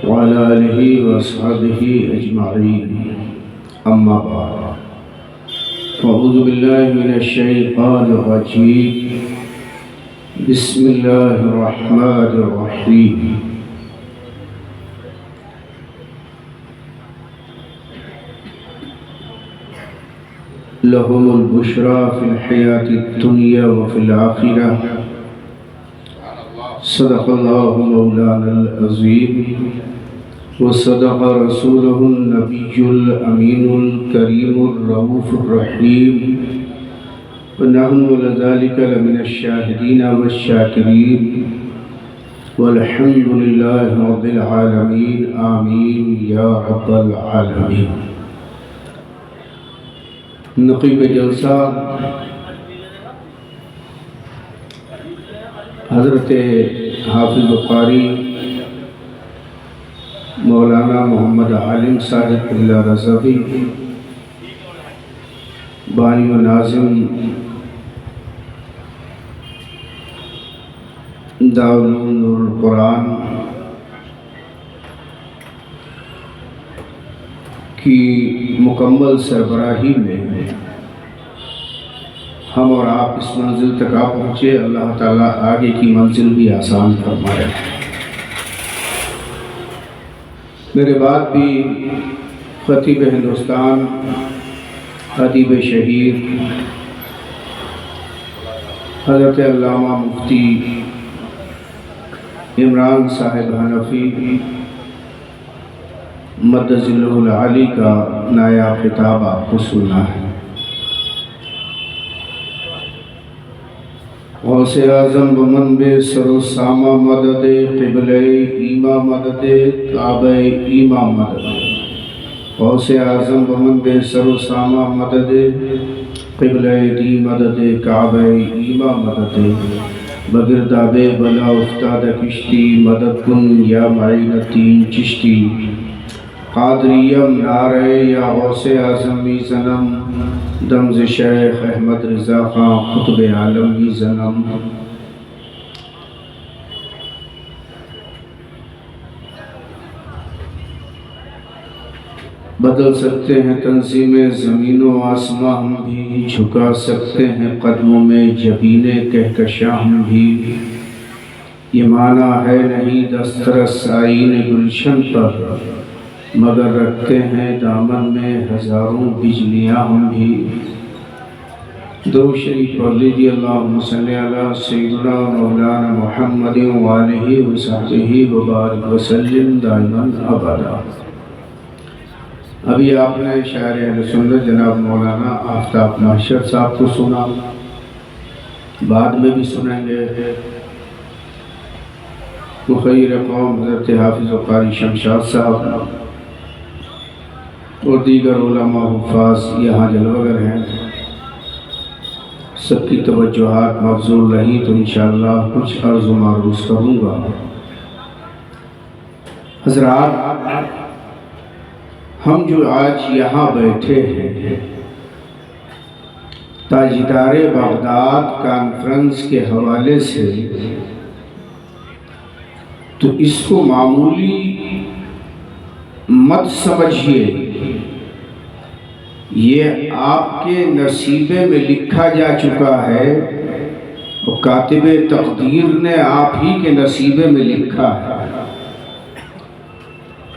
وعلى آله وأصحابه أجمعين أما بعد فأعوذ بالله من الشيطان الرجيم بسم الله الرحمن الرحيم لهم البشرى في الحياة الدنيا وفي الآخرة صدق الله مولانا العظيم وصدق رسوله النبي الأمين الكريم الرؤوف الرحيم ونحن لذلك لمن الشاهدين والشاكرين والحمد لله رب العالمين آمين يا رب العالمين. نقیب جلسہ حضرت حافظ قاری مولانا محمد عالم صاحب اللہ رضوی بانی و ناظم دارالعلوم نور القرآن کی مکمل سربراہی میں ہم اور آپ اس منزل تک آ پہنچے. اللہ تعالیٰ آگے کی منزل بھی آسان فرمائے. میرے بعد بھی خطیب ہندوستان ادیب شہیر حضرت علامہ مفتی عمران صاحب حنفی مدد ذلہ العالی کا نایاب خطاب آپ کو سننا ہے. غوث اعظم بمنبع سر و سامہ مدد قبلہ ایما مدد کعبہ ایما مدد. غوث اعظم بمنبع سر و سامہ مدد قبلہ دی مدد کعبہ ایما مدد. بگرداب بلا افتاد کشتی مدد کن یا معینتین چشتی. قادریم نعرہ یا غوث اعظمی زنم دمز شیخ احمد رضا خان قطب عالمی زنم. بدل سکتے ہیں تنظیم زمین و آسماں ہم بھی, جھکا سکتے ہیں قدموں میں جبین کہکشاں ہم بھی. یہ معنی ہے نہیں دسترس آئین گلشن پر, مگر رکھتے ہیں دامن میں ہزاروں بجلیاں ہم بھی. درود شریف پڑھ لیجیے. اللہم صلی علی سیدنا مولانا محمد وآلہ وصحبہ وبارک وسلم دائما ابدا. ابھی آپ نے شاعر اہل سنت جناب مولانا آفتاب محشر صاحب کو سنا, بعد میں بھی سنیں گے. مخیر قوم حضرت حافظ قاری شمشاد صاحب اور دیگر علماء حفاظ یہاں جلوگر ہیں. سب کی توجہات مبذول رہی تو انشاءاللہ کچھ عرض و معروض کروں گا. حضرات, ہم جو آج یہاں بیٹھے ہیں تاجدار بغداد کانفرنس کے حوالے سے, تو اس کو معمولی مت سمجھیے. یہ آپ کے نصیبے میں لکھا جا چکا ہے اور کاتب تقدیر نے آپ ہی کے نصیبے میں لکھا ہے.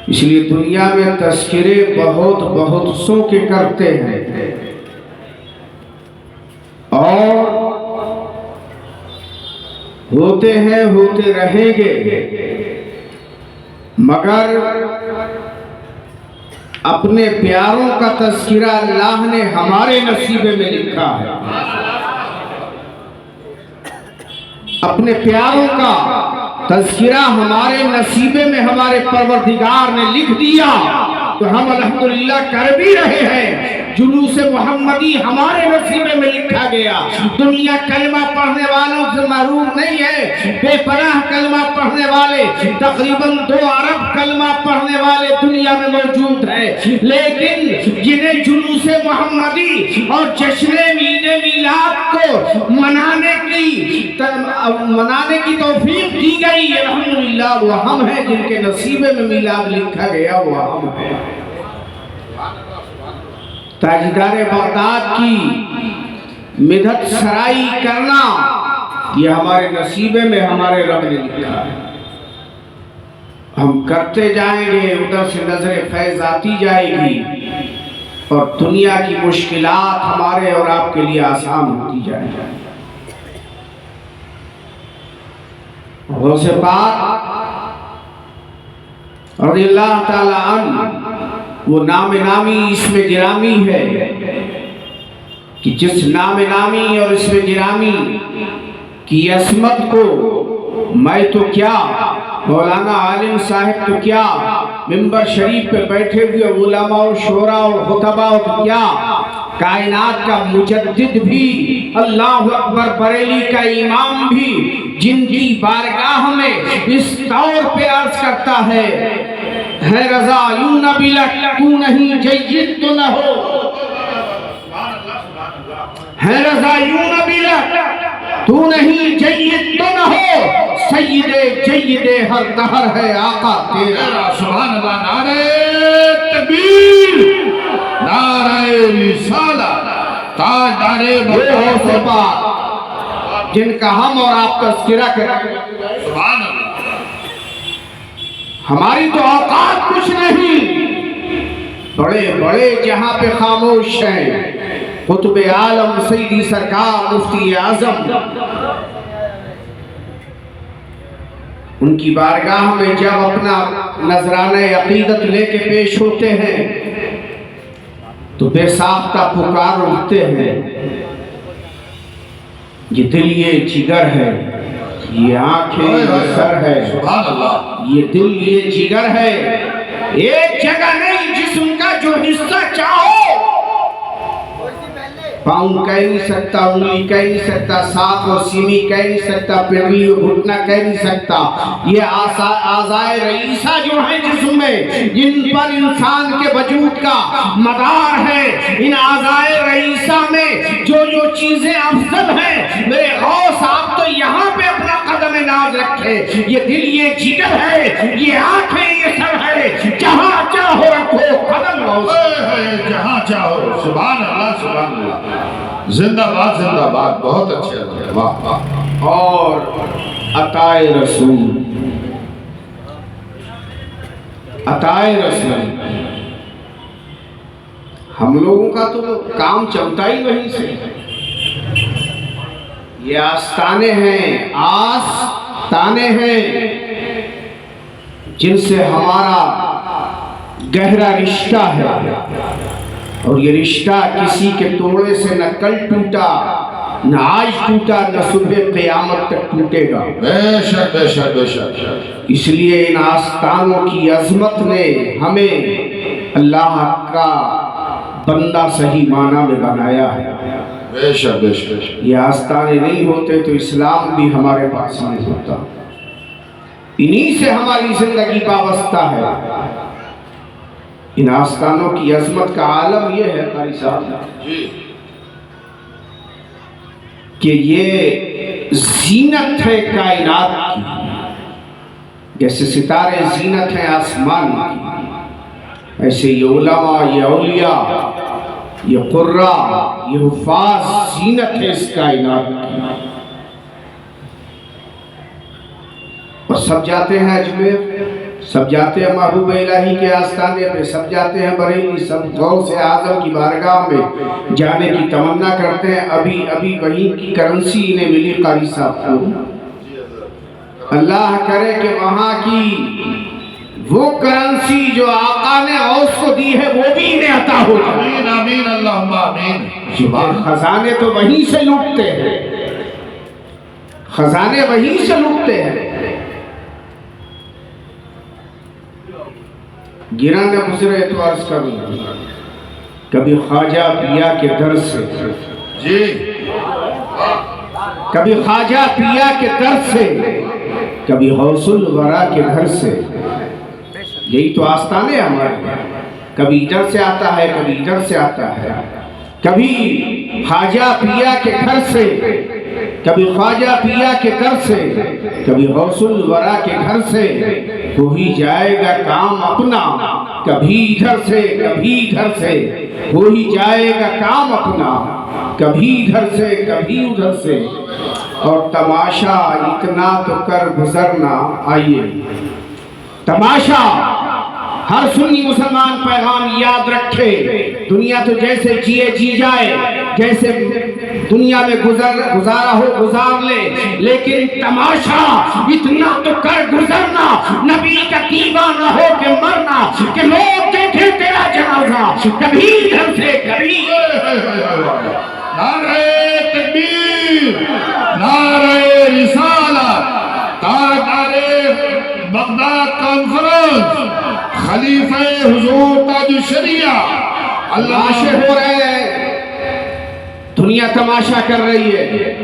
اس لیے دنیا میں تذکرے بہت سو کے کرتے ہیں اور ہوتے ہیں, ہوتے رہیں گے, مگر اپنے پیاروں کا تذکرہ اللہ نے ہمارے نصیبے میں لکھا ہے. اپنے پیاروں کا تذکرہ ہمارے نصیبے میں ہمارے پروردگار نے لکھ دیا تو ہم الحمدللہ کر بھی رہے ہیں. جلوس محمدی ہمارے نصیبے میں لکھا گیا. دنیا کلمہ پڑھنے والوں سے محروم نہیں ہے. بے پناہ کلمہ پڑھنے والے تقریباً 2 ارب کلمہ پڑھنے والے دنیا میں موجود موجود ہے، لیکن جنہیں جلوس محمدی اور جشن عید میلاد کو منانے کی توفیق دی گئی، الحمدللہ وہ ہم ہیں جن کے نصیبے میں میلاد لکھا گیا، وہ ہم ہیں۔ تاجدار بغداد کی مدحت سرائی کرنا یہ ہمارے نصیبے میں ہمارے رب نے لکھا ہے، ہم کرتے جائیں گے، ادھر سے نظر فیض آتی جائے گی اور دنیا کی مشکلات ہمارے اور آپ کے لیے آسان ہوتی جائیں گی۔ غوث پاک رضی اللہ تعالی عنہ وہ نام نامی اسم گرامی ہے کہ جس نام نامی اور اسم گرامی کی عظمت کو میں تو کیا، مولانا عالم صاحب تو کیا، منبر شریف پہ بیٹھے ہوئے علماء و شعراء اور خطباء تو کیا، کائنات کا مجدد بھی، اللہ اکبر بریلی کا امام بھی، جن کی بارگاہ میں اس طور پہ عرض کرتا ہے رضا یوں نہ بلٹ تو نہیں جید تو نہ ہو، ہے رضا یوں نہ بلٹ تو نہیں جید تو نہ ہو، سید جید ہر دہر ہے آقا تیرا۔ سبحان اللہ، نعرہ تکبیر، نعرہ رسالت، تاجدار غوث پاک جن کا ہم اور آپ تذکرہ کریں، سبحان اللہ۔ ہماری تو اوقات کچھ نہیں، بڑے بڑے جہاں پہ خاموش ہیں، قطب عالم سیدی سرکار مفتی اعظم، ان کی بارگاہ میں جب اپنا نذرانہ عقیدت لے کے پیش ہوتے ہیں تو بے ساختہ پکار اٹھتے ہیں، یہ دل یہ جگر ہے، یہ آنکھیں یہ سر ہے، سبحان اللہ، یہ دل یہ جگر ہے، ایک جگہ نہیں جسم کا جو حصہ چاہو، پاؤں کہہ نہیں سکتا، انگلی کہہ نہیں سکتا، ساق اور سیمی کہہ نہیں سکتا، پنڈلی اور گھٹنا کہہ نہیں سکتا، یہ اعضائے رئیسہ جو ہیں جسم میں، جن پر انسان کے وجود کا مدار ہے، ان اعضائے رئیسہ میں جو جو چیزیں افضل ہیں، میرے غوث آپ تو یہاں پہ اپنا قدم ناز رکھے، یہ دل یہ جگر ہے، یہ آنکھیں یہ سر ہے، جہاں چاہو رکھو قدم غوث، جہاں چاہو، سبحان اللہ، سبحان اللہ، زندہ باد، زندہ باد، بہت اچھے ہیں، واہ واہ۔ اور عطائے رسول، عطائے رسول، ہم لوگوں کا تو کام چلتا ہی وہیں سے، یہ آستانے ہیں، آستانے ہیں جن سے ہمارا گہرا رشتہ ہے، اور یہ رشتہ کسی کے توڑے سے نہ کل ٹوٹا، نہ آج ٹوٹا، نہ صبح قیامت تک ٹوٹے گا۔ بے شک بے شک بے شک۔ اس لیے ان آستانوں کی عظمت نے ہمیں اللہ کا بندہ صحیح معنی میں بنایا ہے۔ بے شک بے شک۔ یہ آستانے نہیں ہوتے تو اسلام بھی ہمارے پاس نہیں ہوتا، انہی سے ہماری زندگی وابستہ ہے۔ ان آستانوں کی عظمت کا عالم یہ ہے قاری صاحب کہ یہ زینت ہے کائنات کی، جیسے ستارے زینت ہیں آسمان کی، ایسے یہ علماء، یہ اولیاء، یہ قراء، یہ حفاظ زینت ہے اس کائنات کی۔ اور سب جاتے ہیں اجمیر، سب جاتے ہیں محبوب الہی کے آستانے پہ، سب جاتے ہیں بریلی، سب غوث اعظم کی بارگاہ میں جانے کی تمنا کرتے ہیں۔ ابھی وہیں کی کرنسی انہیں ملی قاری صاحب کو، اللہ کرے کہ وہاں کی وہ کرنسی جو آقا نے غوث کو دی ہے وہ بھی انہیں عطا ہو جائے۔ آمین آمین اللہم آمین۔ خزانے تو وہیں سے لوٹتے ہیں، خزانے وہیں سے لوٹتے ہیں۔ گرانے گزرے تو عرض کروں، کبھی خواجہ پیا کے در سے، جی کبھی خواجہ پیا کے در سے، کبھی غوث الورا کے گھر سے، یہی تو آستانے ہمارے ہیں۔ کبھی ادھر سے آتا ہے کبھی ادھر سے آتا ہے، کبھی خواجہ پیا کے گھر سے، کبھی خواجہ پیا کے گھر سے، کبھی غوث الورا کے گھر سے، وہی جائے گا کام اپنا، کبھی ادھر سے کبھی ادھر سے، وہی جائے گا کام اپنا، کبھی ادھر سے کبھی ادھر سے، اور تماشا اتنا تو کر گزرنا۔ آئیے تماشا، ہر سنی مسلمان پیغام یاد رکھے، دنیا تو جیسے جیے جی جائے، جیسے دنیا میں گزارا ہو گزار لے، لیکن تماشا اتنا تو کر گزرنا، نبی کا دیوانہ ہو کے مرنا، کہ لوگ دیکھیں تیرا جنازہ، کبھی ادھر سے کبھی۔ نعرہ تکبیر، نعرہ رسالت، تاجدار بغداد کانفرنس، خلیفہ حضور تاج الشریعہ، تماشے ہو رہے ہیں، دنیا تماشا کر رہی ہے،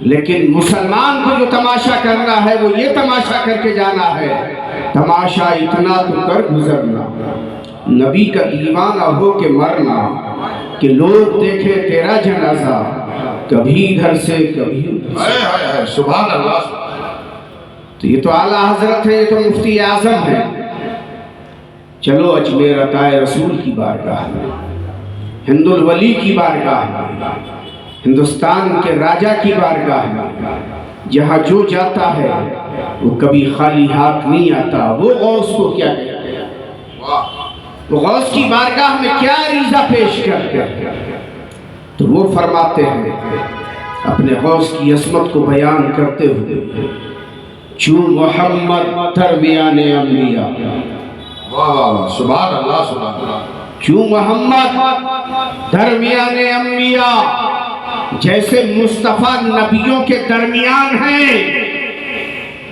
لیکن مسلمان کو جو تماشا کرنا ہے وہ یہ تماشا کر کے جانا ہے، تماشا اتنا تو کر گزرنا، نبی کا دیوانہ ہو کے مرنا، کہ لوگ دیکھے تیرا جنازہ، کبھی ادھر سے کبھی ادھر سے۔ سبحان اللہ۔ تو یہ تو اعلیٰ حضرت ہے، یہ تو مفتی اعظم ہے۔ چلو اجمیر عطائے رسول کی بارگاہ میں، ہند الولی کی بارگاہ میں، ہندوستان کے راجہ کی بارگاہ میں، جہاں جو جاتا ہے وہ کبھی خالی ہاتھ نہیں آتا۔ وہ غوث کو کیا کہتے ہیں؟ وہ غوث کی بارگاہ میں کیا عریضہ پیش کرتے ہیں؟ تو وہ فرماتے ہیں اپنے غوث کی عظمت کو بیان کرتے ہوئے، چون محمد درمیان انبیاء، واہ واہ واہ، سبحان اللہ سبحان اللہ، چون محمد درمیان انبیاء، جیسے مصطفیٰ نبیوں کے درمیان ہیں۔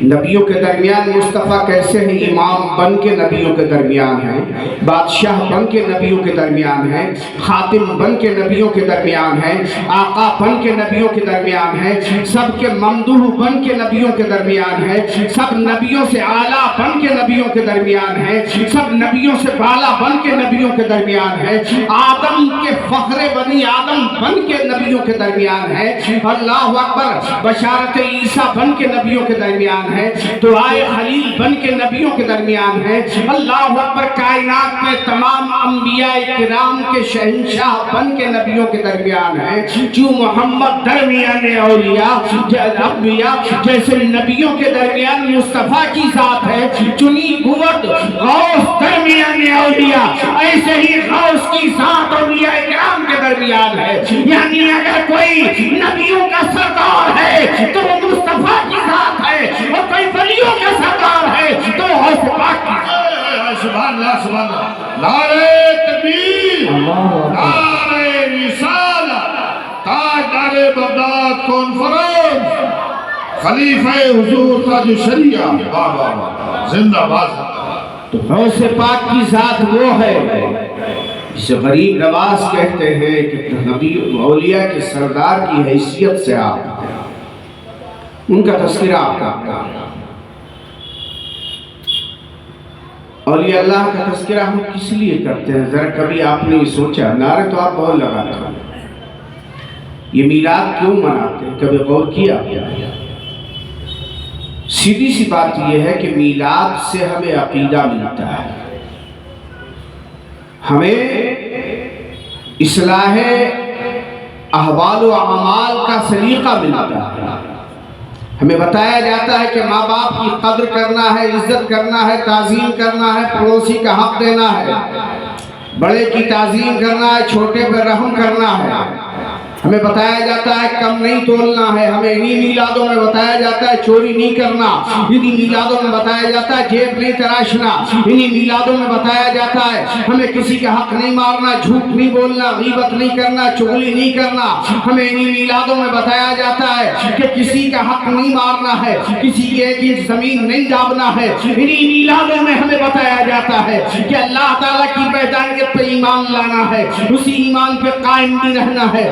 نبیوں کے درمیان مصطفیٰ کیسے ہیں؟ امام بن کے نبیوں کے درمیان ہیں، بادشاہ بن کے نبیوں کے درمیان ہیں، خاتم بن کے نبیوں کے درمیان ہیں، آقا بن کے نبیوں کے درمیان ہیں، سب کے ممدوح بن کے نبیوں کے درمیان ہیں، سب نبیوں سے اعلیٰ بن کے نبیوں کے درمیان ہیں، سب نبیوں سے بالا بن کے نبیوں کے درمیان ہیں، آدم کے فخر بنی آدم بن کے نبیوں کے درمیان ہیں، اللہ اکبر، بشارت عیسیٰ بن کے نبیوں کے درمیان ہے، دعائے خلیل بن کے نبیوں کے درمیان ہے، اللہ اکبر، کائنات میں تمام انبیاء کرام کے شہنشاہ بن کے نبیوں کے درمیان ہے، جو محمد درمیان اولیاء انبیاء، جیسے نبیوں کے درمیان مصطفیٰ کی ذات ہے، چنی قوت غوث درمیان اولیاء، ایسے ہی غوث کی ذات اولیاء کرام کے درمیان ہے۔ یعنی اگر کوئی نبیوں کا سردار ہے تو وہ مصطفیٰ کی ذات ہے، اور کوئی ولیوں کا سردار ہے تو غوث پاک کی ذات ہے۔ سبحان اللہ سبحان اللہ، نعرہ تکبیر، نعرہ رسالت، تاجدار بغداد کانفرنس، خلیفہ حضور تاج الشریعہ، واہ واہ واہ، زندہ باد۔ تو غوث پاک کی ذات وہ ہے جسے غریب نواز کہتے ہیں کہ نبی اولیاء کے سردار کی حیثیت سے آپ ان کا تذکرہ آپ کا، اولیاء اللہ کا تذکرہ ہم کس لیے کرتے ہیں؟ ذرا کبھی آپ نے یہ سوچا؟ نعرے تو آپ بہت لگاتے ہیں، یہ میلاد کیوں مناتے ہیں؟ کبھی غور کیا؟ سیدھی سی بات یہ ہے کہ میلاد سے ہمیں عقیدہ ملتا ہے، ہمیں اصلاح احوال و اعمال کا سلیقہ ملتا ہے، ہمیں بتایا جاتا ہے کہ ماں باپ کی قدر کرنا ہے، عزت کرنا ہے، تعظیم کرنا ہے، پڑوسی کا حق دینا ہے، بڑے کی تعظیم کرنا ہے، چھوٹے پر رحم کرنا ہے، ہمیں بتایا جاتا ہے کم نہیں تولنا ہے، ہمیں انہی میلادوں میں بتایا جاتا ہے چوری نہیں کرنا، انہی میلادوں میں بتایا جاتا ہے جیب نہیں تراشنا، انہی میلادوں میں بتایا جاتا ہے ہمیں کسی کا حق نہیں مارنا، جھوٹ نہیں بولنا، غیبت نہیں کرنا، چغلی نہیں کرنا، ہمیں انہی میلادوں میں بتایا جاتا ہے کہ کسی کا حق نہیں مارنا ہے، کسی کی ایک انچ زمین نہیں دابنا ہے، انہی میلادوں میں ہمیں بتایا جاتا ہے کہ اللہ تعالیٰ کی وحدانیت پہ ایمان لانا ہے، اسی ایمان پہ قائم بھی رہنا ہے،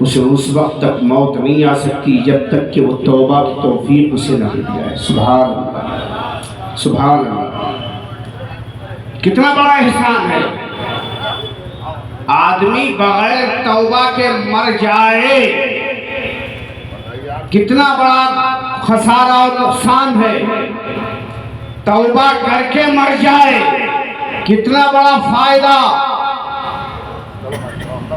اسے اس وقت تک موت نہیں آ سکتی جب تک کہ وہ توبہ کی توفیق اسے نہ مل جائے۔ سبحان اللہ، سبحان اللہ، کتنا بڑا احسان ہے۔ آدمی بغیر توبہ کے مر جائے، کتنا بڑا خسارہ اور نقصان ہے۔ توبہ کر کے مر جائے، کتنا بڑا فائدہ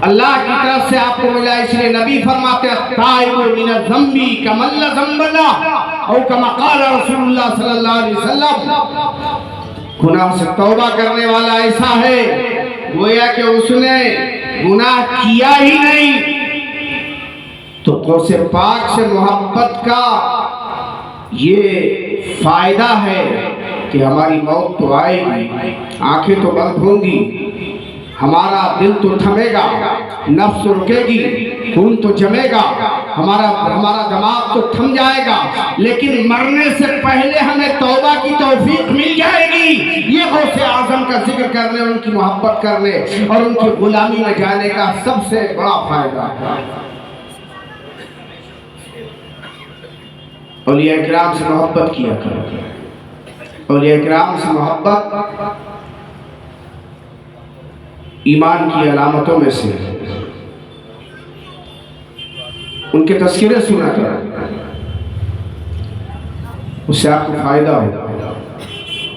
اللہ کی طرف سے آپ کو ملا۔ اس لیے نبی فرماتے ہیں التائب من الذنب کمن لا ذنب لہ، او کما قال رسول اللہ صلی اللہ علیہ وسلم، گناہ سے توبہ کرنے والا ایسا ہے گویا کہ اس نے گناہ کیا ہی نہیں۔ تو قوس پاک سے محبت کا یہ فائدہ ہے کہ ہماری موت تو آئے گی، آنکھیں تو بند ہوں گی، ہمارا دل تو تھمے گا، نفس رکے گی، خون تو جمے گا، ہمارا دماغ تو تھم جائے گا، لیکن مرنے سے پہلے ہمیں توبہ کی توفیق مل جائے گی۔ یہ غوث اعظم کا ذکر کرنے، ان کی محبت کرنے اور ان کی غلامی میں جانے کا سب سے بڑا فائدہ ہے۔ اولیاء کرام سے محبت کیا کرو۔ اولیاء کرام سے محبت ایمان کی علامتوں میں سے، ان کے تذکرے سنا کرو، اس سے آپ کو فائدہ ہوگا۔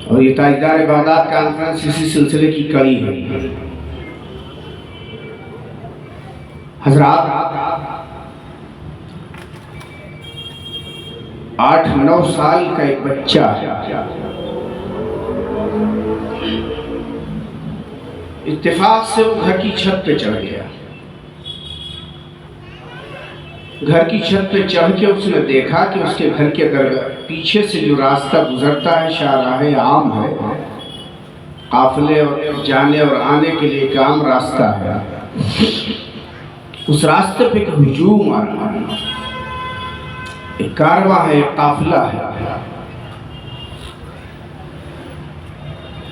اور یہ تاجدار بغداد کانفرنس اسی سلسلے کی کڑی ہے۔ حضرات 8-9 سال کا ایک بچہ اتفاق سے وہ گھر کی چھت پہ چڑھ گیا۔ گھر کی چھت پہ چڑھ کے اس نے دیکھا کہ اس کے گھر کے پیچھے سے جو راستہ گزرتا ہے شاہراہ عام ہے، قافلے اور جانے اور آنے کے لیے ایک عام راستہ ہے، اس راستے پہ ایک ہجوم آ رہا ہے، ایک کارواں ہے، ایک قافلہ ہے۔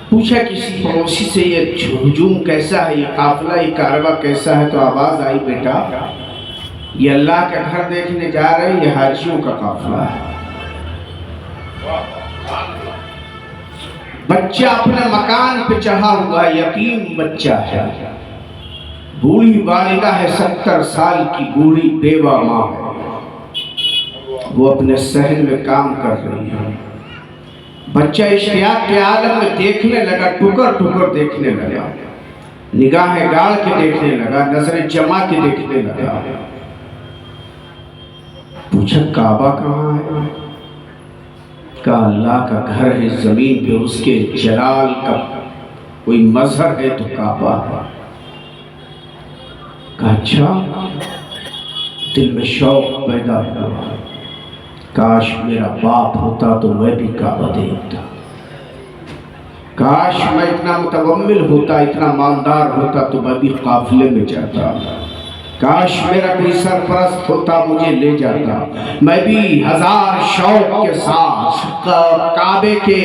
پوچھا کسی پڑوسی سے یہ ہجوم کیسا ہے، یہ قافلہ، یہ کارواں کیسا ہے؟ تو آواز آئی بیٹا یہ اللہ کا گھر دیکھنے جا رہے ہیں، یہ حاجیوں کا قافلہ ہے۔ بچہ اپنے مکان پہ چڑھا ہوا یتیم بچہ ہے، بوڑھی والدہ ہے، 70 سال کی بوڑھی بیوہ ماں ہے، وہ اپنے صحن میں کام کر رہی ہے۔ بچہ اشتیاق کے عالم میں دیکھنے لگا، ٹکر ٹکر دیکھنے لگا، نگاہیں گاڑ کے دیکھنے لگا، نظریں جما کے دیکھنے لگا۔ پوچھا کعبہ کہاں ہے؟ کہا اللہ کا گھر ہے زمین پہ، اس کے جلال کا کوئی مظہر ہے تو کعبہ ہے۔ کہا اچھا، دل میں شوق پیدا ہوا، کاش میرا باپ ہوتا تو میں بھی کعبہ دیکھتا، کاش میں اتنا متومل ہوتا، اتنا مالدار ہوتا تو میں بھی قافلے میں جاتا، کاش میرا کوئی سرپرست ہوتا مجھے لے جاتا، میں بھی ہزار شوق کے ساتھ کعبے کے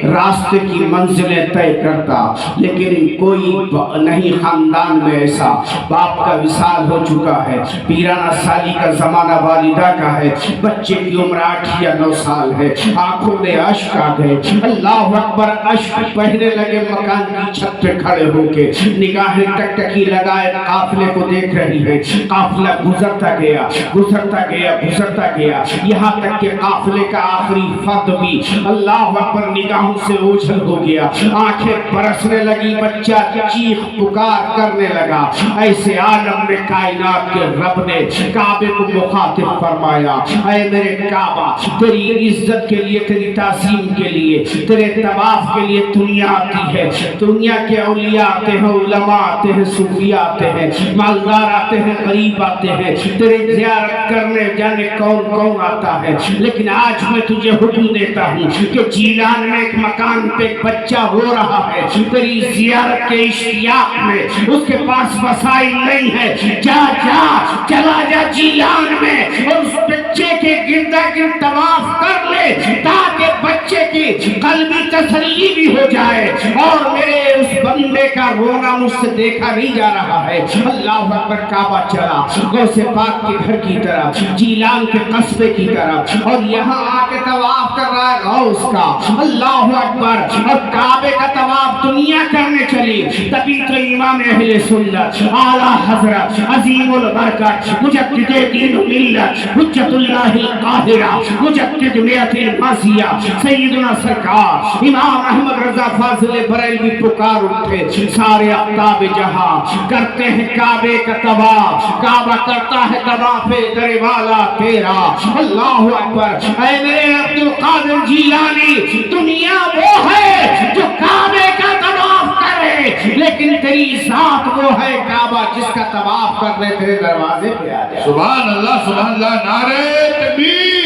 راستے کی منزلیں طے کرتا، لیکن کوئی نہیں خاندان میں ایسا۔ باپ کا وصال ہو چکا ہے، پیرانہ سالی کا زمانہ والدہ کا ہے، بچے کی عمر 8 یا 9 سال ہے، آنکھوں میں اشک آ گئے، اللہ اکبر، اشک بہنے لگے۔ مکان کی چھت پہ کھڑے ہو کے نگاہیں ٹکٹکی لگائے قافلے کو دیکھ رہی ہے۔ قافلہ گزرتا گیا، گزرتا گیا، گزرتا گیا، یہاں تک کہ قافلے کا آخری فرد بھی اللہ اکبر نگاہوں سے اوجھل ہو گیا، آنکھیں برسنے لگی، بچہ چیخ پکار کرنے لگا۔ ایسے عالم میں کائنات کے رب نے کعبے کو مخاطب فرمایا، اے میرے کعبہ، تیری عزت کے لیے، تیری تعظیم کے لیے، تیرے طواف کے لیے دنیا آتی ہے، دنیا کے اولیاء آتے ہیں، علماء آتے ہیں، صوفیاء آتے ہیں، مالدار آتے ہیں، غریب آتے ہیں، تیرے زیارت کرنے جانے کون کون آتا ہے، لیکن آج میں تجھے حکم دیتا ہوں کہ جیلان میں ایک مکان پہ ایک بچہ رو رہا ہے تیری زیارت کے اشتیاق میں، اس کے پاس وسائل نہیں ہے، چلا جا جیلان میں اور اس بچے کے گردا گرد طواف کر لے تاکہ بچے کی قلبی تسلی بھی ہو جائے اور میرے اس بندے کا رونا مجھ سے دیکھا نہیں جا رہا ہے۔ اللہ اکبر، کعبہ چلا غوث پاک کے گھر کی طرف، جیلان کے قصبے کی طرف، اور یہاں آ کے طواف کر رہا ہے غوث کا۔ اللہ اکبر، اور کعبے کا طواف دنیا کرنے چلی۔ تبھی تو امام اہل سنت اعلیٰ حضرت عظیم البرکت مجدد دین و ملت حجت اللہ القاہرہ مجدد ملت الماضیہ سیدنا سرکار امام احمد رضا فاضل بریلوی پکار اٹھے، سارے اقطاب جہاں کرتے ہیں کعبے کا طواف، کعبہ کرتا ہے طواف در والا تیرا۔ اللہ اکبر، اے میرے عبد القادر جیلانی، دنیا وہ ہے جو کعبے کا طواف کرے، لیکن تیری ذات وہ ہے کعبہ جس کا طواف کرنے تیرے دروازے پہ آ جائے۔ سبحان اللہ سبحان اللہ، نعرہ تکبیر،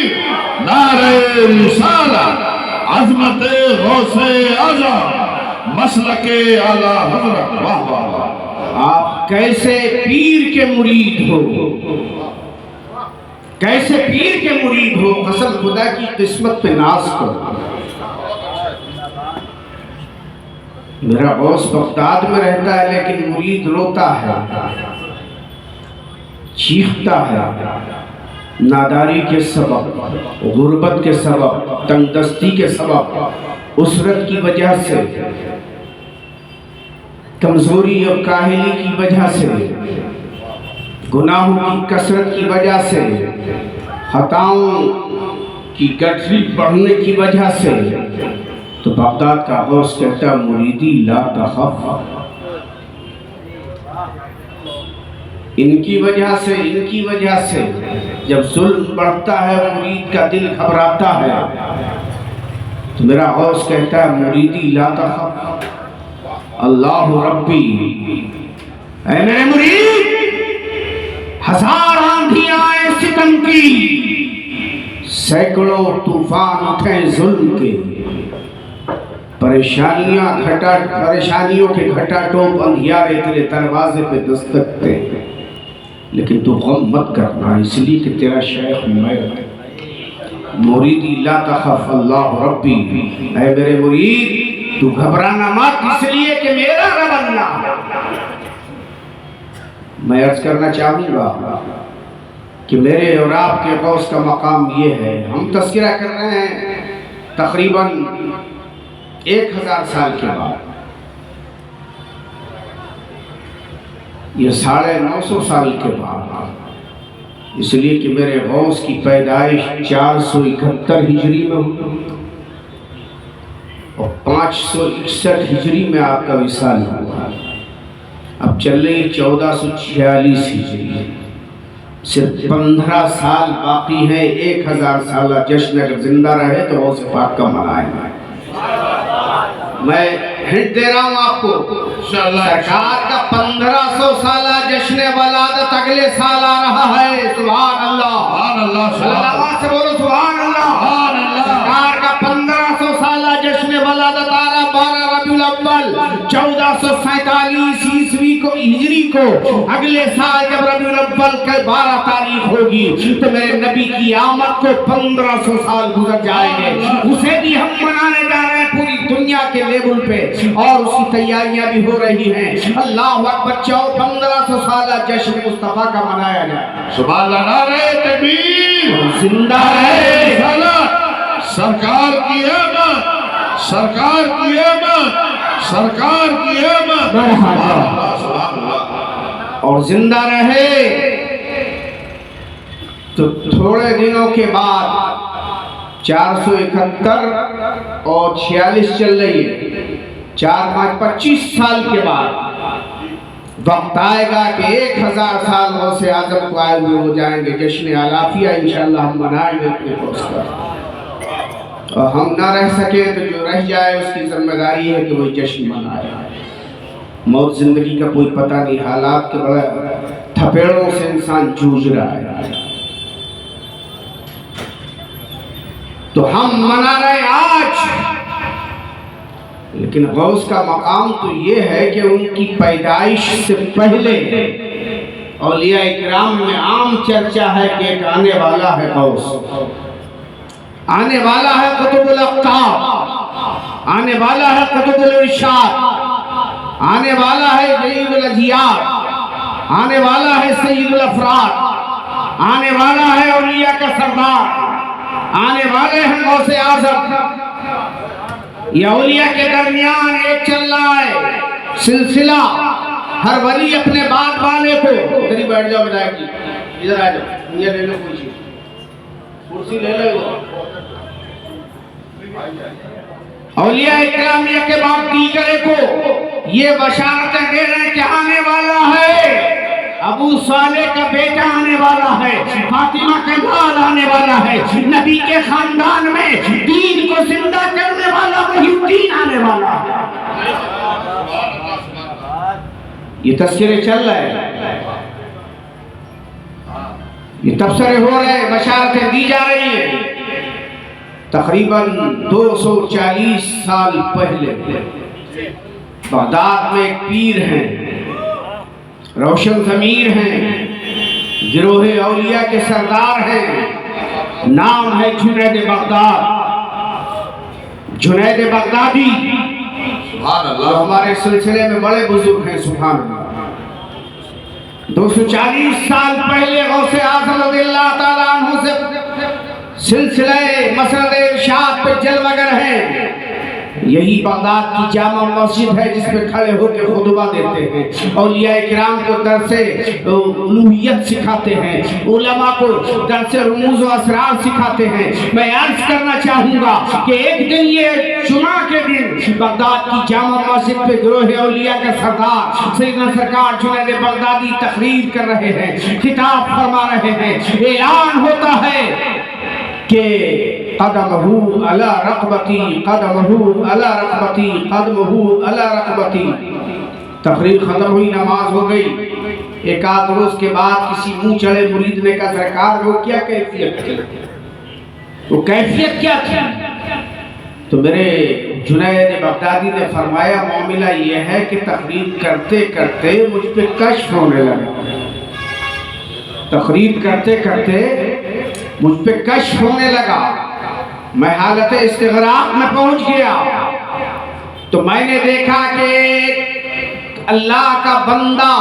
نعرہ رسالت، عظمت غوث اعظم، مسلک اعلیٰ حضرت، واہ واہ واہ۔ آپ کیسے پیر کے مرید ہو، کیسے پیر کے مرید ہو، قسم خدا کی قسمت پہ ناز کرو۔ میرا غوث بغداد میں رہتا ہے لیکن مرید روتا ہے، چیختا ہے، ناداری کے سبب، غربت کے سبب، تنگ دستی کے سبب، اسرت کی وجہ سے، کمزوری اور کاہلی کی وجہ سے، گناہوں کی کثرت کی وجہ سے، خطاؤں کی گٹھری بڑھنے کی وجہ سے، تو بغداد کا غوث کہتا مریدی لا تخف، ان کی وجہ سے جب ظلم بڑھتا ہے مرید کا دل گھبراتا ہے، تو میرا غوث کہتا ہے مریدی لا تخف، اللہ ربی، اے میرے مرید، ہزار آندھیاں آئے ستم کی، سینکڑوں طوفان اٹھیں ظلم کے، پریشانیوں کے گھٹا ٹوپ اندھیارے تیرے دروازے پہ دستک دے، لیکن تو غم مت کرنا، اس لیے کہ تیرا شیخ میں مریدی لا تخف اللہ ربی، اے میرے مرید تو گھبرانا مت، اس لیے کہ میرا رب اللہ۔ میں عرض کرنا چاہوں گا کہ میرے اور آپ کے غوث کا مقام یہ ہے، ہم تذکرہ کر رہے ہیں تقریباً 1000 سال کے بعد، یہ 950 سال کے بعد، اس لیے کہ میرے غوث کی پیدائش 471 ہجری میں ہوئی اور 561 ہجری میں آپ کا وصال ہوا، اب چل رہی 1446 ہجری، صرف 15 سال باقی ہے 1000 سالہ جشن اگر زندہ رہے تو غوث پاک کا منائیں گے۔ میں ہنٹ دے رہا ہوں آپ کو، سرکار کا 1500 سالہ جشن ولادت اگلے سال آ رہا ہے، سبحان اللہ، سبحان اللہ، اللہ سے بولو سبحان اللہ۔ سرکار کا 1500 سالہ جشن ولادت آ رہا 12 ربیع الاول 1447 عیسوی کو، ہجری کو، اگلے سال جب ربیع الاول کے 12 تاریخ ہوگی تو میرے نبی کی آمد کو 1500 سال گزر جائیں گے، اسے بھی ہم منانے جا رہے ہیں پوری دنیا کے لیبل پہ، اور اس کی تیاریاں بھی ہو رہی ہیں۔ اللہ اکبر، 1500 سالہ جشن مصطفیٰ کا منایا جائے، سبحان اللہ، نعرہ تکبیر، زندہ رہے سرکار کی احمد، سرکار کی احمد، سرکار کی احمد، سبحان اللہ، اور زندہ رہے۔ تو تھوڑے دنوں کے بعد 471 اور 46 چل رہی ہے، 4 5 25 سال کے بعد وقت آئے گا کہ 1000 سال غوث اعظم کو آئے ہوئے ہو جائیں گے، جشن علاقیہ انشاءاللہ ہم منائیں گے اپنے غوث کا، اور ہم نہ رہ سکے تو جو رہ جائے اس کی ذمہ داری ہے کہ وہ جشن منائے۔ موت زندگی کا کوئی پتہ نہیں، حالات کے بڑے تھپیڑوں سے انسان جوجھ رہا ہے، تو ہم منا رہے آج لیکن غوث کا مقام تو یہ ہے کہ ان کی پیدائش سے پہلے اولیاء اکرام میں عام چرچا ہے کہ ایک آنے والا ہے غوث، آنے والا ہے قطب الاقطاب، آنے والا ہے قطب الارشاد، آنے والا ہے سید الاجیاد، آنے والا ہے سید الافراد، آنے والا ہے اولیاء کا سردار، آنے والے ہیں غوث اعظم۔ یہ اولیاء کے درمیان ایک چل رہا ہے سلسلہ، ہر ولی اپنے بعد والے کو، ادھر ہی بیٹھ جاؤ بدائے کی، ادھر آ جاؤ، یہ لے لو کوئی کرسی لے لو۔ اولیاء اکرامیہ کے بعد دیگرے کو یہ بشارتیں دے رہے ہیں کہ آنے والا ہے، ابو صالح کا بیٹا آنے والا ہے، فاطمہ کا لال آنے والا ہے، نبی کے خاندان میں دین کو زندہ کرنے والا محی الدین آنے والا ہے۔ یہ تذکرے چل رہے ہیں، یہ تبصرے ہو رہے ہیں، بشارتیں دی جا رہی ہیں۔ تقریباً 240 سال پہلے بغداد میں ایک پیر ہیں، روشن ضمیر ہیں، گروہ اولیاء کے سردار ہیں، نام ہے جنید بغداد، جنید بغدادی، سبحان جو اللہ، ہمارے سلسلے میں بڑے بزرگ ہیں، سبحان اللہ۔ 240 سال پہلے غوث اعظم رضی اللہ تعالیٰ عنہ سے سلسلہ مسند ارشاد پہ جلوگر ہیں۔ یہی بغداد کی جامع مسجد ہے جس میں کھڑے ہو کے خطبہ دیتے ہیں، اولیاء اکرام کو درس الوہیت سکھاتے ہیں، علماء کو درس رموز و اسرار سکھاتے ہیں۔ میں عرض کرنا چاہوں گا کہ ایک دن یہ جمعہ کے دن بغداد کی جامع مسجد پہ گروہ اولیاء کا سردار سیدنا سرکار جنید بغدادی تقریر کر رہے ہیں، خطاب فرما رہے ہیں، اعلان ہوتا ہے کہ قدمہ علی رقبتی، قدمہ علی رقبتی، قدمہ علی رقبتی۔ تقریر ختم ہوئی، نماز ہو گئی۔ ایک آدھ روز کے بعد کسی منہ چڑھے مرید نے کہا سرکار وہ کیا کیفیت تھی؟ وہ کیفیت کیا تھی؟ تو میرے جنید بغدادی نے فرمایا معاملہ یہ ہے کہ تقریر کرتے کرتے مجھ پہ کشف ہونے لگا، تقریر کرتے کرتے مجھ پہ کشف ہونے لگا، میں حالت استغراق میں پہنچ گیا۔ تو میں نے دیکھا کہ اللہ کا بندہ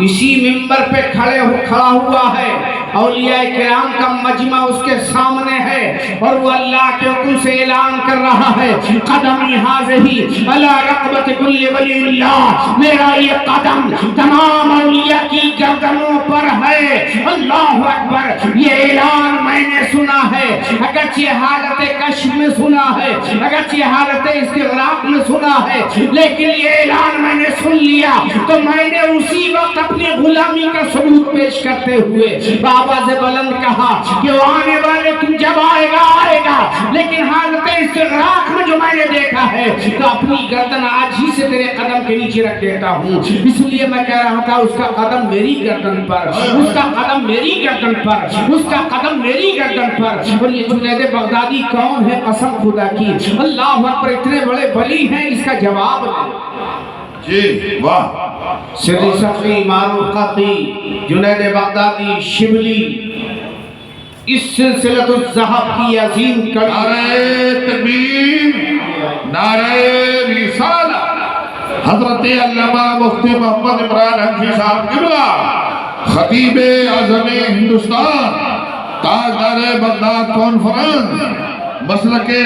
اسی منبر پہ کھڑا ہوا ہے، اولیاء کرام کا مجمع اس کے سامنے ہے، اور وہ اللہ کے حکم سے اعلان کر رہا ہے قدمی حاضہی علی رقبت کل ولی اللہ، میرا یہ قدم تمام اولیاء کی گردنوں پر ہے۔ اللہ اکبر، یہ اعلان میں نے سنا ہے، اگرچہ حالت کشف میں سنا ہے، اگرچہ حالت استغراق میں سنا ہے، لیکن یہ اعلان میں نے سن لیا تو میں نے اسی وقت اپنی غلامی کا ثبوت پیش کرتے ہوئے بابا سے بلند کہا کہ وہ آنے والے تم جب آئے گا، لیکن حالت استغراق میں جو میں نے دیکھا ہے تو اپنی گردن آج ہی سے تیرے قدم کے نیچے رکھ دیتا ہوں۔ اس لیے میں کہہ رہا تھا اس کا قدم میری گردن پر، اس کا قدم میری گردن پر، اس کا قدم میری گردن پر۔ اور یہ جنید بغدادی کون ہے قسم خدا کی، اللہ اکبر، اتنے بڑے ولی ہیں، اس کا جواب ہے جی واہ، سری صفی معروف قاضی جنید بغدادی شبلی، اس سلسلۃ الذہب کی عظیم کڑی۔ نعرہ تکبیر، نعرہ رسالہ، حضرت علامہ مفتی محمد عمران حنفی صاحب قبلہ، خطیب اعظم ہندوستان، تاجدار بغداد کانفرنس، مسلک